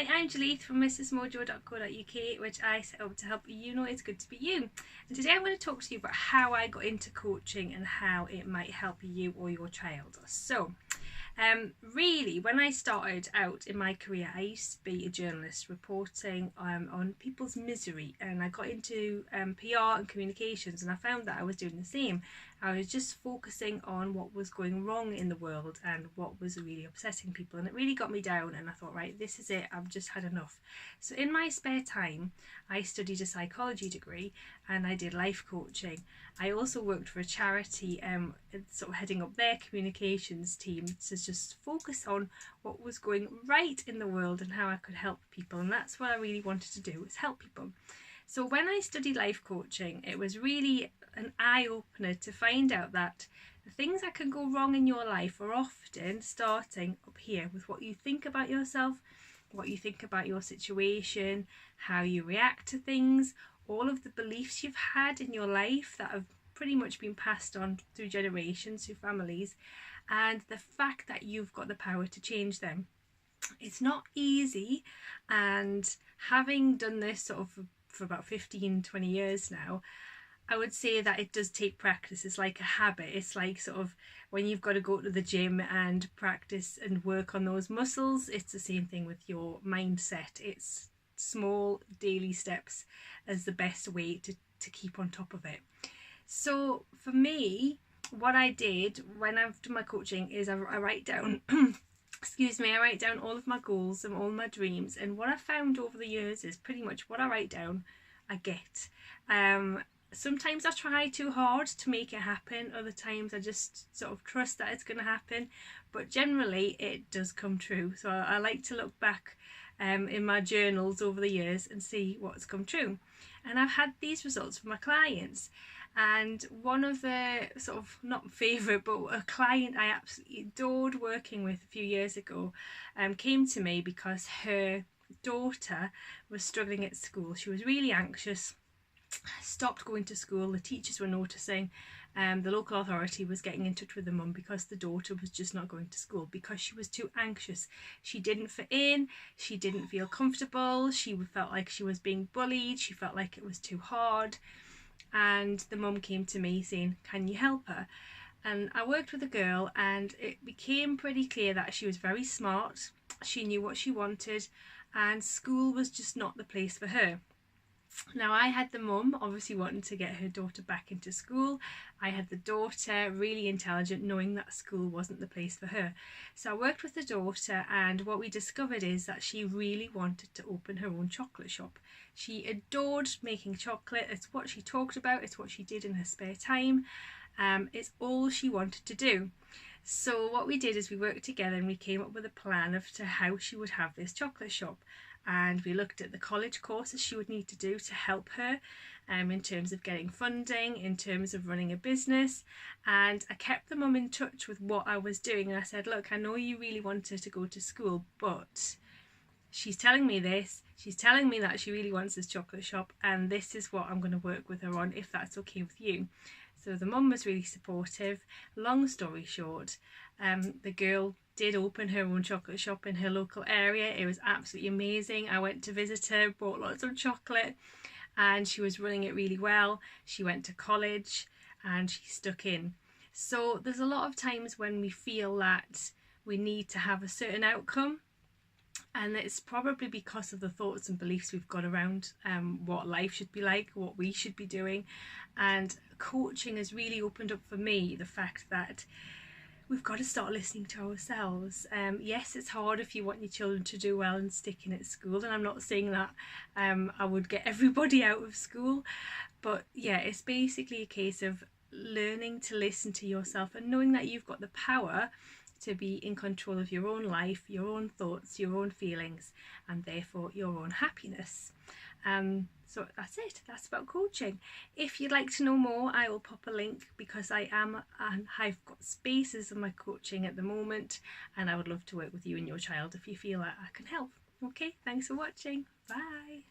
Hi, I'm Jalith from mrsmojo.co.uk, which I set up to help you know it's good to be you. And today I'm going to talk to you about how I got into coaching and how it might help you or your child. So, really, when I started out in my career, I used to be a journalist reporting on people's misery, and I got into PR and communications, and I found that I was doing the same. I was just focusing on what was going wrong in the world and what was really upsetting people, and it really got me down, and I thought, right, this is it, I've just had enough. So in my spare time I studied a psychology degree and I did life coaching. I also worked for a charity, sort of heading up their communications team to just focus on what was going right in the world and how I could help people, and that's what I really wanted to do, was help people. So when I studied life coaching, it was really an eye-opener to find out that the things that can go wrong in your life are often starting up here with what you think about yourself, what you think about your situation, how you react to things, all of the beliefs you've had in your life that have pretty much been passed on through generations, through families, and the fact that you've got the power to change them. It's not easy, and having done this sort of for about 15-20 years now, I would say that it does take practice. It's like a habit. It's like sort of when you've got to go to the gym and practice and work on those muscles. It's the same thing with your mindset. It's small daily steps as the best way to keep on top of it. So for me, what I did when I've done my coaching is I write down I write down all of my goals and all my dreams, and what I found over the years is pretty much what I write down I get. Sometimes I try too hard to make it happen, other times I just sort of trust that it's going to happen, but generally it does come true. So I like to look back in my journals over the years and see what's come true, and I've had these results for my clients. And one of the sort of, not favourite, but a client I absolutely adored working with a few years ago came to me because her daughter was struggling at school. She was really anxious, stopped going to school, the teachers were noticing, the local authority was getting in touch with the mum because the daughter was just not going to school because she was too anxious. She didn't fit in, she didn't feel comfortable, she felt like she was being bullied, she felt like it was too hard. And the mum came to me saying, can you help her? And I worked with the girl, and it became pretty clear that she was very smart, she knew what she wanted, and school was just not the place for her. Now, I had the mum obviously wanting to get her daughter back into school. I had the daughter really intelligent, knowing that school wasn't the place for her. So I worked with the daughter, and what we discovered is that she really wanted to open her own chocolate shop. She adored making chocolate. It's what she talked about, it's what she did in her spare time. It's all she wanted to do. So what we did is we worked together and we came up with a plan of how she would have this chocolate shop. And we looked at the college courses she would need to do to help her in terms of getting funding, in terms of running a business. And I kept the mum in touch with what I was doing, and I said, look, I know you really want her to go to school, but she's telling me this, she's telling me that she really wants this chocolate shop, and this is what I'm going to work with her on, if that's okay with you. So the mum was really supportive. Long story short, the girl did open her own chocolate shop in her local area. It was absolutely amazing. I went to visit her, bought lots of chocolate, and she was running it really well. She went to college and she stuck in. So there's a lot of times when we feel that we need to have a certain outcome, and it's probably because of the thoughts and beliefs we've got around what life should be like, what we should be doing. And coaching has really opened up for me the fact that we've got to start listening to ourselves. Yes, it's hard if you want your children to do well and stick in at school, and I'm not saying that I would get everybody out of school, but yeah, it's basically a case of learning to listen to yourself and knowing that you've got the power to be in control of your own life, your own thoughts, your own feelings, and therefore your own happiness. So that's it, that's about coaching. If you'd like to know more, I will pop a link, because I've got spaces in my coaching at the moment, and I would love to work with you and your child if you feel that I can help. Okay, thanks for watching, bye.